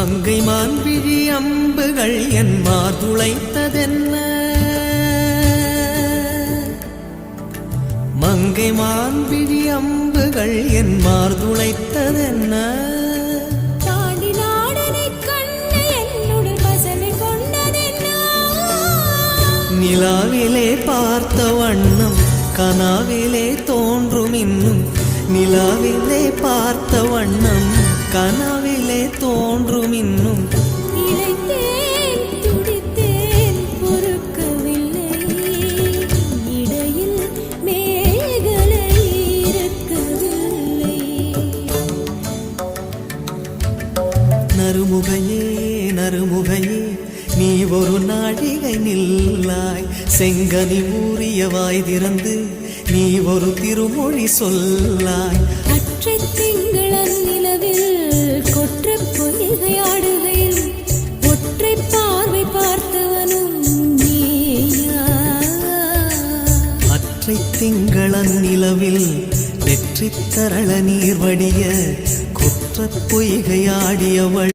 மங்கை மான்விழி அம்புகள் என் மார்துளைத்ததென்ன மங்கை மான்விழி அம்புகள் என் மார்துளைத்ததென்ன நிலாவிலே பார்த்த வண்ணம் கனாவிலே தோன்றும் இன்னும் நிலாவிலே பார்த்த வண்ணம் கனாவிலே தோன்றும் இன்னும் நறுமுகையே நறுமுகையே நீ ஒரு நாழிகை நில்லாய் செங்கனி ஊறிய வாய் திறந்து நீ ஒரு திருமொழி சொல்லாய் அற்றை திங்களன் நிலவில் கொற்ற பொய்கையாடுகையில் ஒற்றை பார்வை பார்த்தவனும் நீயா அற்றை திங்களன் நிலவில் வெற்றி தரள நீர் வடிய கொற்ற பொய்கையாடியவள்